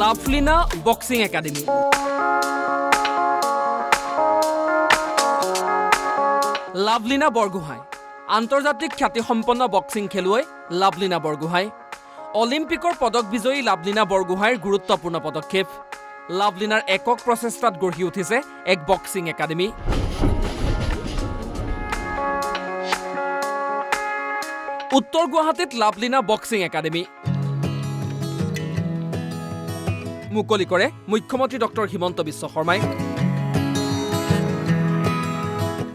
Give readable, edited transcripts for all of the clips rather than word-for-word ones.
Lovlina boxing academy. Lovlina Borgohain আন্তৰ্জাতিক খ্যাতিসম্পন্ন boxing খেলুৱৈ লাভলিনা বৰগোহাঁই। অলিম্পিকৰ পদক বিজয়ী লাভলিনা বৰগোহাঁইৰ গুৰুত্বপূৰ্ণ পদক্ষেপ। লাভলিনাৰ একক প্ৰচেষ্টাত গঢ়ি উঠিছে এক বক্সিং একাডেমি। উত্তৰ গুৱাহাটীত লাভলিনা বক্সিং একাডেমি মুকলি কৰে মুখ্যমন্ত্ৰী ডক্টৰ হিমন্ত বিশ্ব শৰ্মাই।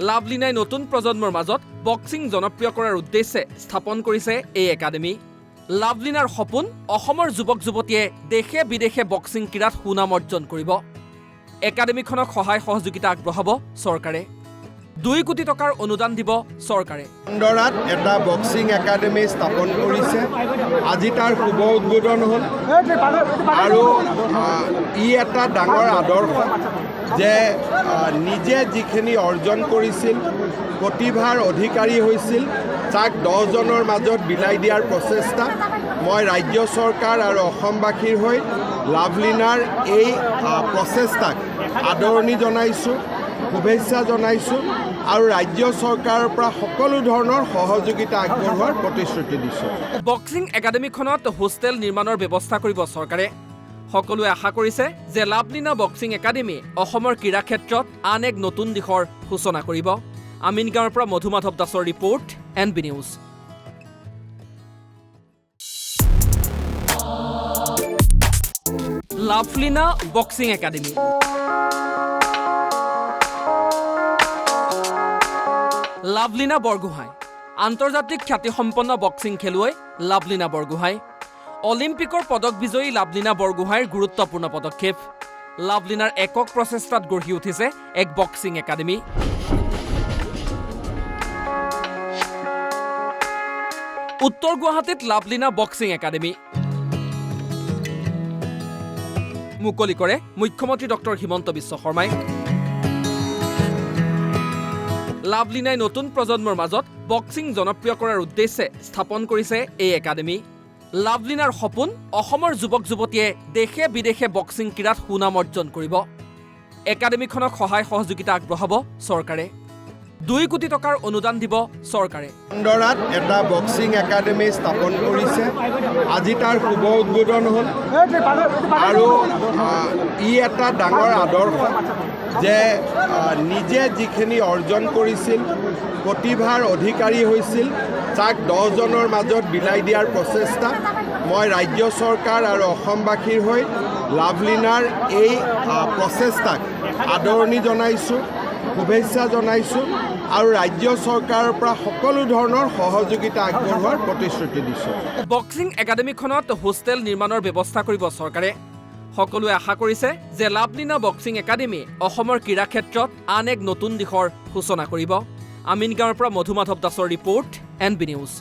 লাভলিনাই নতুন প্ৰজন্মৰ মাজত বক্সিং জনপ্ৰিয় কৰাৰ উদ্দেশ্যে স্থাপন কৰিছে এই একাডেমি। লাভলিনাৰ সপোন অসমৰ যুৱক যুৱতীয়ে দেশে বিদেশে বক্সিং ক্ৰীড়াত সুনাম অৰ্জন কৰিব। একাডেমিখনক সহায় সহযোগিতা আগবঢ়াব চৰকাৰে। 2 কোটি টকাৰ অনুদান দিব চৰকাৰে। খণ্ডৰাত এটা বক্সিং একাডেমি স্থাপন কৰিছে। আজি তাৰ শুভ উদ্বোধন হ'ল আৰু ই এটা ডাঙৰ আদৰ্শ যে নিজে যিখিনি অৰ্জন কৰিছিল, প্ৰতিভাৰ অধিকাৰী হৈছিল, তাক 10 জনৰ মাজত বিলাই দিয়াৰ প্ৰচেষ্টা। মই ৰাজ্য চৰকাৰ আৰু অসমবাসীৰ হৈ লাভলিনাৰ এই প্ৰচেষ্টাক আদৰণি জনাইছোঁ, শুভেচ্ছা জনাইছোঁ আৰু ৰাজ্য চৰকাৰৰ পৰা সকলো ধৰণৰ সহযোগিতা আগবঢ়োৱাৰ প্ৰতিশ্ৰুতি দিছোঁ। বক্সিং একাডেমিখনত হোষ্টেল নিৰ্মাণৰ ব্যৱস্থা কৰিব চৰকাৰে। সকলোৱে আশা কৰিছে যে লাভলিনা বক্সিং একাডেমি অসমৰ ক্ৰীড়া ক্ষেত্ৰত আন এক নতুন দিশৰ সূচনা কৰিব। আমিনগাঁৱৰ পৰা মধু মাধৱ দাসৰ report, NB news. Lovlina boxing academy. Lovlina Borgohain আন্তৰ্জাতিক খ্যাতিসম্পন্ন বক্সিং খেলুৱৈ লাভলিনা বৰগোহাঁই। অলিম্পিকৰ পদক বিজয়ী লাভলিনা বৰগোহাঁইৰ গুৰুত্বপূৰ্ণ পদক্ষেপ। লাভলিনাৰ একক প্ৰচেষ্টাত গঢ়ি উঠিছে এক বক্সিং একাডেমি। উত্তৰ গুৱাহাটীত লাভলিনা বক্সিং একাডেমি মুকলি কৰে মুখ্যমন্ত্ৰী ডক্টৰ হিমন্ত বিশ্ব শৰ্মাই। লাভলিনাই নতুন প্ৰজন্মৰ মাজত বক্সিং জনপ্ৰিয় কৰাৰ উদ্দেশ্যে স্থাপন কৰিছে এই একাডেমি। লাভলিনাৰ সপোন অসমৰ যুৱক যুৱতীয়ে দেশে বিদেশে বক্সিং ক্ৰীড়াত সুনাম অৰ্জন কৰিব। একাডেমিখনক সহায় সহযোগিতা আগবঢ়াব চৰকাৰে। 2 কোটি টকাৰ অনুদান দিব চৰকাৰে। খণ্ডৰাত এটা বক্সিং একাডেমি স্থাপন কৰিছে। আজি তাৰ শুভ উদ্বোধন হ'ল আৰু ই এটা ডাঙৰ আদৰ্শ যে নিজে যিখিনি অৰ্জন কৰিছিল, প্ৰতিভাৰ অধিকাৰী হৈছিল, তাক 10 জনৰ মাজত বিলাই দিয়াৰ প্ৰচেষ্টা। মই ৰাজ্য চৰকাৰ আৰু অসমবাসীৰ হৈ লাভলিনাৰ এই প্ৰচেষ্টাক আদৰণি জনাইছোঁ, শুভেচ্ছা জনাইছোঁ আৰু ৰাজ্য চৰকাৰৰ পৰা সকলো ধৰণৰ সহযোগিতা আগবঢ়োৱাৰ প্ৰতিশ্ৰুতি দিছোঁ। বক্সিং একাডেমিখনত হোষ্টেল নিৰ্মাণৰ ব্যৱস্থা কৰিব চৰকাৰে। সকলোৱে আশা কৰিছে যে লাভলিনা বক্সিং একাডেমি অসমৰ ক্ৰীড়া ক্ষেত্ৰত আন এক নতুন দিশৰ সূচনা কৰিব। আমিনগাঁৱৰ পৰা মধু মাধৱ দাসৰ ৰিপৰ্ট, NB নিউজ।